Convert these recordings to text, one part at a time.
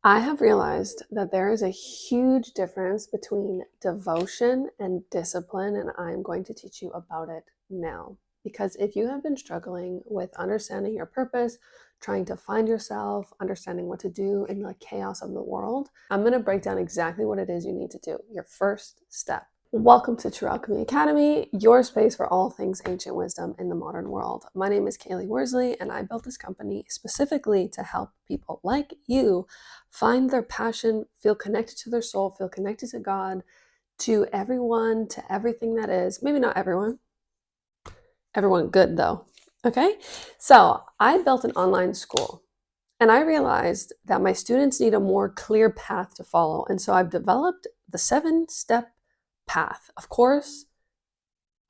I have realized that there is a huge difference between devotion and discipline, and I'm going to teach you about it now. Because if you have been struggling with understanding your purpose, trying to find yourself, understanding what to do in the chaos of the world, I'm going to break down exactly what it is you need to do, your first step. Welcome to True Alchemy Academy, your space for all things ancient wisdom in the modern world. My name is Kaylee Worsley, and I built this company specifically to help people like you find their passion, feel connected to their soul, feel connected to God, to everyone, to everything that is. Maybe not everyone. Everyone good, though. Okay? So I built an online school. And I realized that my students need a more clear path to follow. And so I've developed the 7-step path. Of course,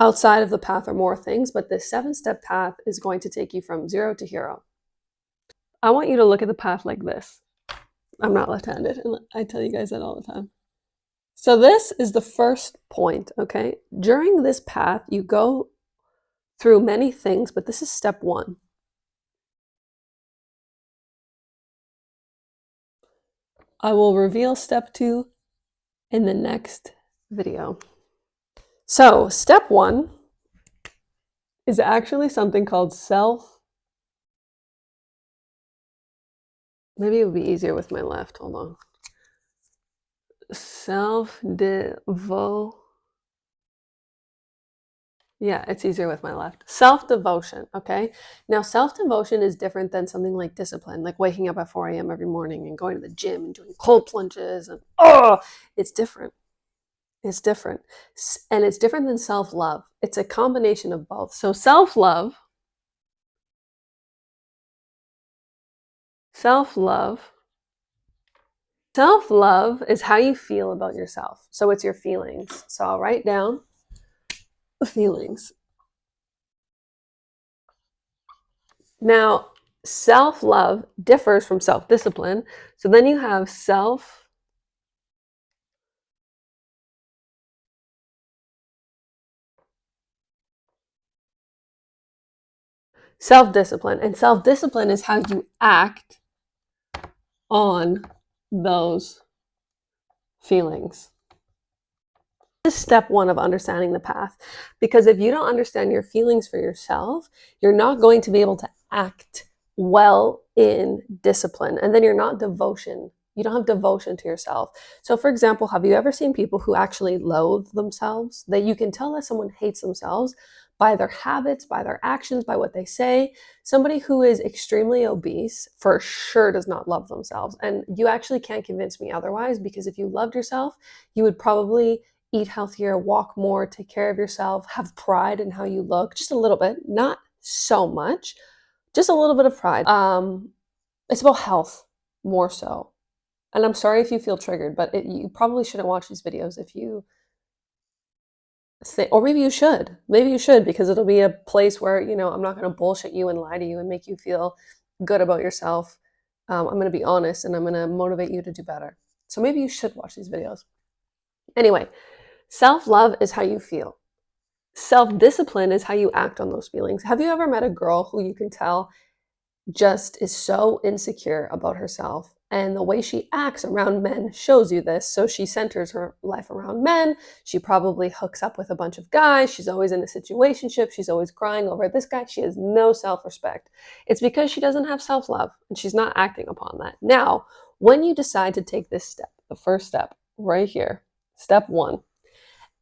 outside of the path are more things, but the 7-step path is going to take you from 0 to hero. I want you to look at the path like this. I'm not left-handed, and I tell you guys that all the time. So this is the first point, okay? During this path, you go through many things, but this is step 1. I will reveal step 2 in the next video. So step 1 is actually something called maybe it would be easier with my left, hold on. Yeah, it's easier with my left. Self-devotion, okay? Now, self-devotion is different than something like discipline, like waking up at 4 a.m. every morning and going to the gym and doing cold plunges and, it's different. It's different. And it's different than self-love. It's a combination of both. So self-love is how you feel about yourself. So it's your feelings. So I'll write down the feelings. Now, self-love differs from self-discipline. So then you have self-discipline. And self-discipline is how you act on those feelings. This is step 1 of understanding the path. Because if you don't understand your feelings for yourself, you're not going to be able to act well in discipline. And then you're not devotion. You don't have devotion to yourself. So for example, have you ever seen people who actually loathe themselves? That you can tell that someone hates themselves by their habits, by their actions, by what they say. Somebody who is extremely obese for sure does not love themselves. And you actually can't convince me otherwise, because if you loved yourself, you would probably eat healthier, walk more, take care of yourself, have pride in how you look, just a little bit, not so much, just a little bit of pride. It's about health more so. And I'm sorry if you feel triggered, but you probably shouldn't watch these videos if you think, or maybe you should. Maybe you should, because it'll be a place where, I'm not going to bullshit you and lie to you and make you feel good about yourself. I'm going to be honest, and I'm going to motivate you to do better. So maybe you should watch these videos. Anyway, self-love is how you feel. Self-discipline is how you act on those feelings. Have you ever met a girl who you can tell just is so insecure about herself, and the way she acts around men shows you this? So she centers her life around men. She probably hooks up with a bunch of guys. She's always in a situationship. She's always crying over this guy. She has no self-respect. It's because she doesn't have self-love, and she's not acting upon that. Now, when you decide to take this step, the first step right here, step 1,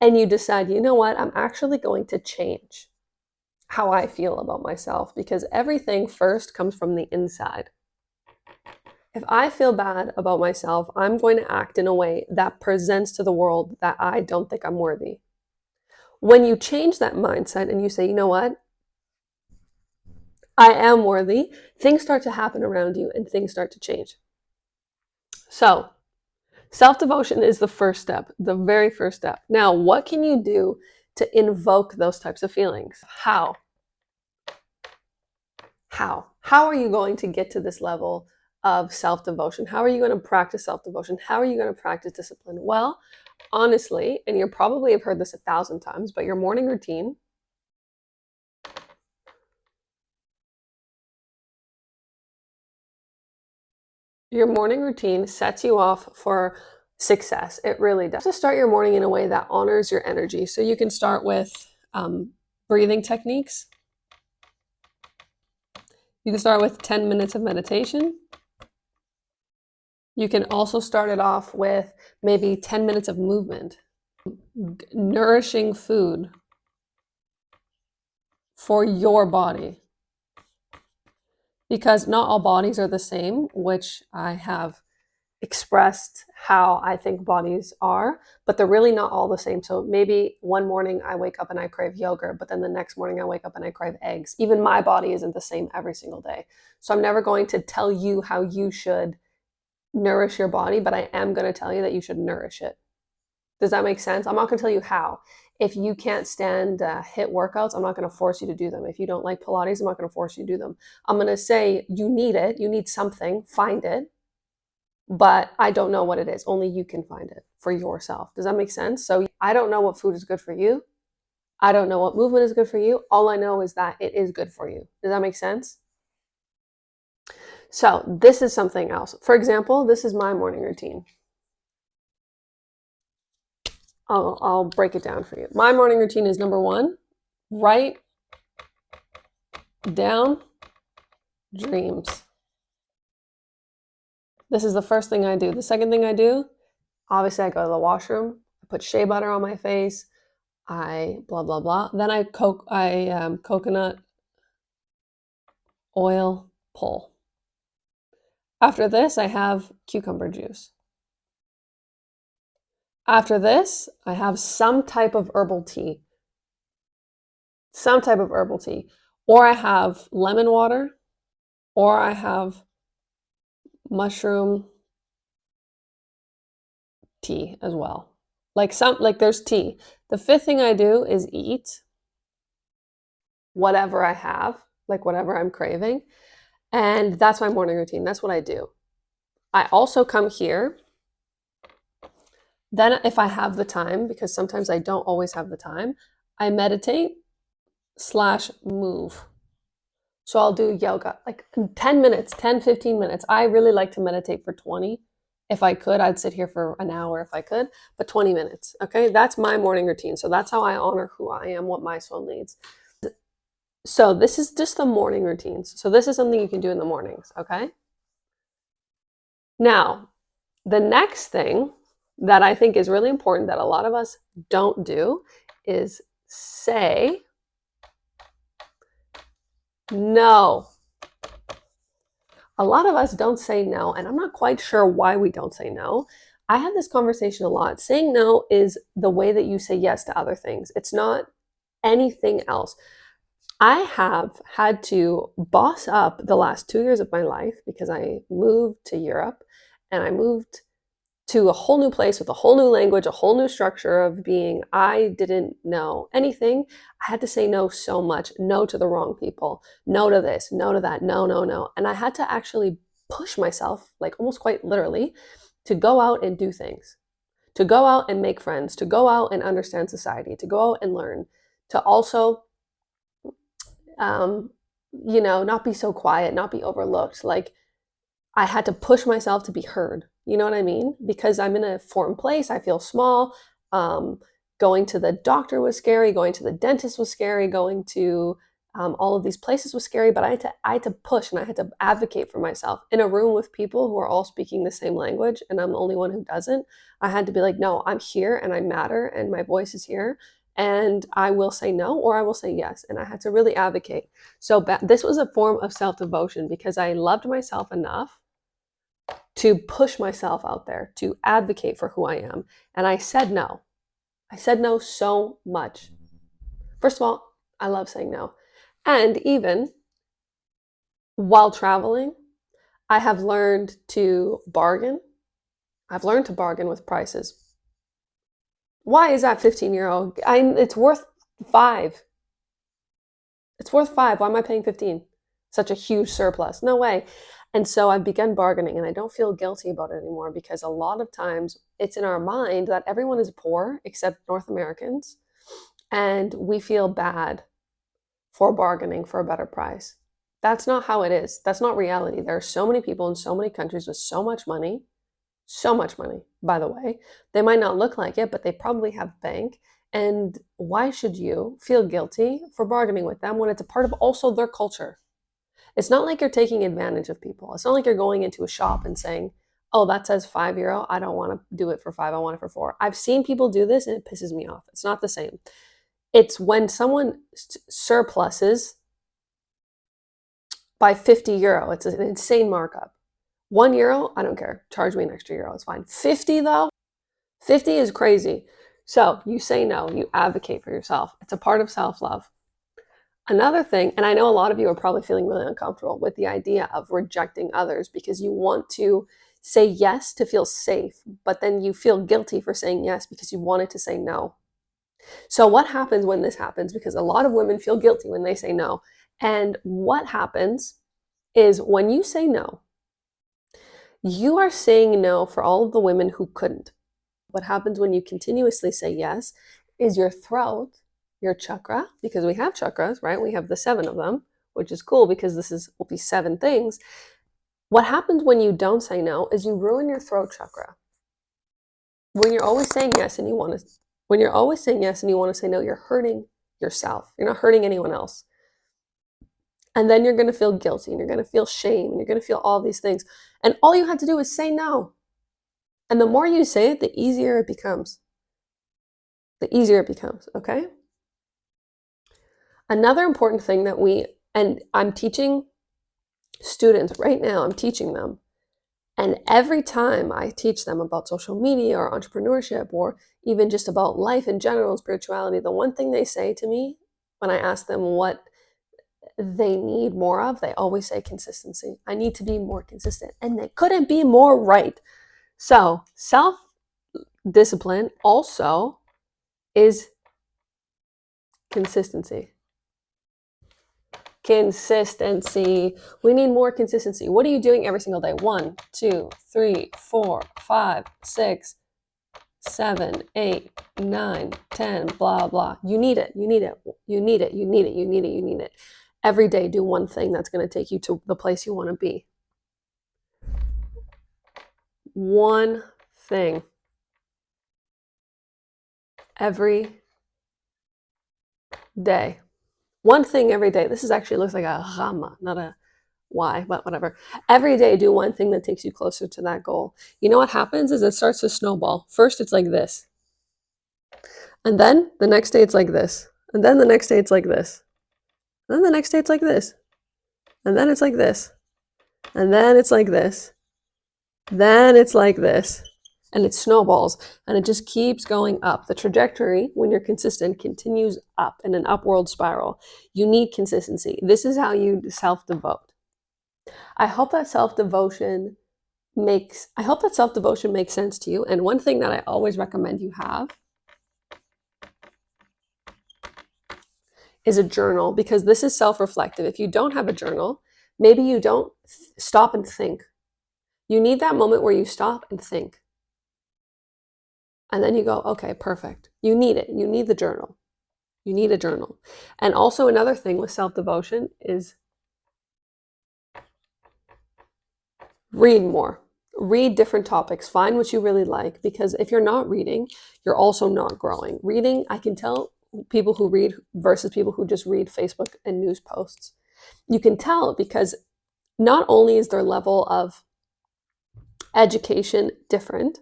and you decide, you know what, I'm actually going to change how I feel about myself, because everything first comes from the inside. If I feel bad about myself, I'm going to act in a way that presents to the world that I don't think I'm worthy. When you change that mindset and you say, you know what, I am worthy, things start to happen around you and things start to change. So self-devotion is the first step, the very first step. Now, what can you do to invoke those types of feelings? How? How are you going to get to this level of self-devotion? How are you going to practice self-devotion? How are you going to practice discipline? Well, honestly, and you probably have heard this 1,000 times, but your morning routine Your morning routine sets you off for success. It really does. To start your morning in a way that honors your energy. So you can start with breathing techniques. You can start with 10 minutes of meditation. You can also start it off with maybe 10 minutes of movement, nourishing food for your body. Because not all bodies are the same, which I have expressed how I think bodies are, but they're really not all the same. So maybe one morning I wake up and I crave yogurt, but then the next morning I wake up and I crave eggs. Even my body isn't the same every single day. So I'm never going to tell you how you should nourish your body, but I am going to tell you that you should nourish it. Does that make sense? I'm not going to tell you how. If you can't stand HIIT workouts, I'm not going to force you to do them. If you don't like Pilates, I'm not going to force you to do them. I'm going to say you need it. You need something. Find it. But I don't know what it is. Only you can find it for yourself. Does that make sense? So I don't know what food is good for you. I don't know what movement is good for you. All I know is that it is good for you. Does that make sense? So this is something else. For example, this is my morning routine. I'll break it down for you. My morning routine is number 1, write down dreams. This is the first thing I do. The second thing I do, obviously I go to the washroom, I put shea butter on my face, I blah, blah, blah. Then I coconut oil pull. After this, I have cucumber juice. After this, I have some type of herbal tea. Or I have lemon water, or I have mushroom tea as well. Like there's tea. The fifth thing I do is eat whatever I have, like whatever I'm craving. And that's my morning routine. That's what I do. I also come here. Then if I have the time, because sometimes I don't always have the time, I meditate / move. So I'll do yoga, like 10 minutes, 10, 15 minutes. I really like to meditate for 20. If I could, I'd sit here for an hour if I could, but 20 minutes, okay? That's my morning routine. So that's how I honor who I am, what my soul needs. So this is just the morning routines. So this is something you can do in the mornings, okay? Now, the next thing that I think is really important that a lot of us don't do is say no. A lot of us don't say no, and I'm not quite sure why we don't say no. I have this conversation a lot. Saying no is the way that you say yes to other things. It's not anything else. I have had to boss up the last 2 years of my life because I moved to Europe and I moved to a whole new place with a whole new language, a whole new structure of being. I didn't know anything. I had to say no so much. No to the wrong people. No to this. No to that. No, no, no. And I had to actually push myself, like almost quite literally, to go out and do things, to go out and make friends, to go out and understand society, to go out and learn, to also, not be so quiet, not be overlooked. Like I had to push myself to be heard. You know what I mean? Because I'm in a foreign place, I feel small. Going to the doctor was scary. Going to the dentist was scary. Going to all of these places was scary. But I had to push and I had to advocate for myself in a room with people who are all speaking the same language, and I'm the only one who doesn't. I had to be like, no, I'm here and I matter, and my voice is here, and I will say no or I will say yes. And I had to really advocate. So this was a form of self-devotion because I loved myself enough to push myself out there, to advocate for who I am. And I said no. I said no so much. First of all, I love saying no. And even while traveling, I have learned to bargain. I've learned to bargain with prices. Why is that 15-year-old? It's worth 5. It's worth 5. Why am I paying 15? Such a huge surplus. No way. And so I've begun bargaining, and I don't feel guilty about it anymore because a lot of times it's in our mind that everyone is poor except North Americans, and we feel bad for bargaining for a better price. That's not how it is. That's not reality. There are so many people in so many countries with so much money, by the way. They might not look like it, but they probably have bank. And why should you feel guilty for bargaining with them when it's a part of also their culture? It's not like you're taking advantage of people. It's not like you're going into a shop and saying, oh, that says €5. I don't want to do it for five. I want it for four. I've seen people do this and it pisses me off. It's not the same. It's when someone surpluses by €50. It's an insane markup. €1, I don't care. Charge me an extra euro. It's fine. 50 though, 50 is crazy. So you say no, you advocate for yourself. It's a part of self-love. Another thing, and I know a lot of you are probably feeling really uncomfortable with the idea of rejecting others because you want to say yes to feel safe, but then you feel guilty for saying yes because you wanted to say no. So what happens when this happens? Because a lot of women feel guilty when they say no. And what happens is when you say no, you are saying no for all of the women who couldn't. What happens when you continuously say yes is your throat, your chakra, because we have chakras, right? We have the 7 of them, which is cool because will be 7 things. What happens when you don't say no is you ruin your throat chakra. When you're always saying yes and you want to say no, you're hurting yourself. You're not hurting anyone else. And then you're going to feel guilty and you're going to feel shame and you're going to feel all these things. And all you have to do is say no. And the more you say it, the easier it becomes. Okay? Another important thing and I'm teaching students right now, I'm teaching them. And every time I teach them about social media or entrepreneurship or even just about life in general and spirituality, the one thing they say to me when I ask them what they need more of, they always say consistency. I need to be more consistent. And they couldn't be more right. So self-discipline also is consistency. Consistency. We need more consistency. What are you doing every single day? 1, 2, 3, 4, 5, 6, 7, 8, 9, 10, blah, blah. You need it. Every day, do one thing that's going to take you to the place you want to be. One thing. Every day. One thing every day. This actually looks like a rama, not a Y, but whatever. Every day, do one thing that takes you closer to that goal. You know what happens is it starts to snowball. First, it's like this. And then the next day, it's like this. And then the next day, it's like this. And then the next day, it's like this. And then it's like this. And then it's like this. Then it's like this. And it snowballs. And it just keeps going up. The trajectory, when you're consistent, continues up in an upward spiral. You need consistency. This is how you self-devote. I hope that self-devotion makes sense to you. And one thing that I always recommend you have is a journal, because this is self-reflective. If you don't have a journal, maybe you don't stop and think. You need that moment where you stop and think. And then you go, okay, perfect. You need it. You need the journal. You need a journal. And also another thing with self-devotion is read more. Read different topics. Find what you really like, because if you're not reading, you're also not growing. Reading, I can tell people who read versus people who just read Facebook and news posts. You can tell because not only is their level of education different,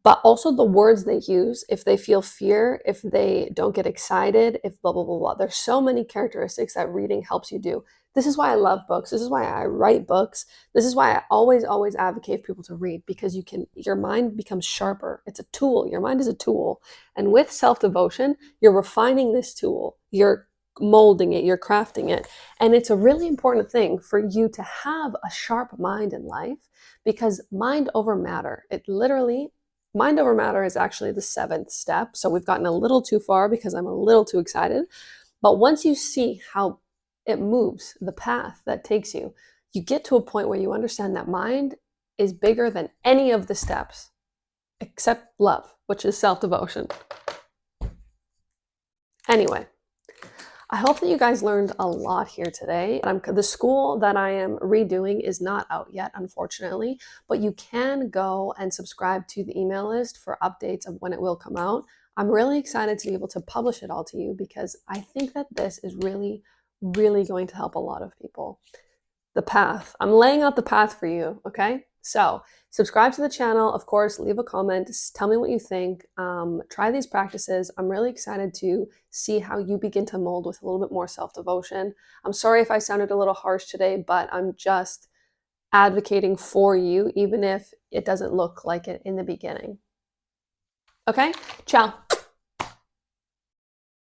but also the words they use, if they feel fear, if they don't get excited, if blah, blah, blah, blah. There's so many characteristics that reading helps you do. This is why I love books. This is why I write books. This is why I always advocate for people to read, because your mind becomes sharper. It's a tool. Your mind is a tool. And with self-devotion, you're refining this tool. You're molding it. You're crafting it. And it's a really important thing for you to have a sharp mind in life, because mind over matter, mind over matter is actually the 7th step. So we've gotten a little too far because I'm a little too excited. But once you see how it moves, the path that takes you, you get to a point where you understand that mind is bigger than any of the steps except love, which is self-devotion. Anyway, I hope that you guys learned a lot here today. The school that I am redoing is not out yet, unfortunately, but you can go and subscribe to the email list for updates of when it will come out. I'm really excited to be able to publish it all to you because I think that this is really, really going to help a lot of people. The path. I'm laying out the path for you, okay? So subscribe to the channel. Of course, leave a comment. Tell me what you think. Try these practices. I'm really excited to see how you begin to mold with a little bit more self-devotion. I'm sorry if I sounded a little harsh today, but I'm just advocating for you, even if it doesn't look like it in the beginning. Okay? Ciao.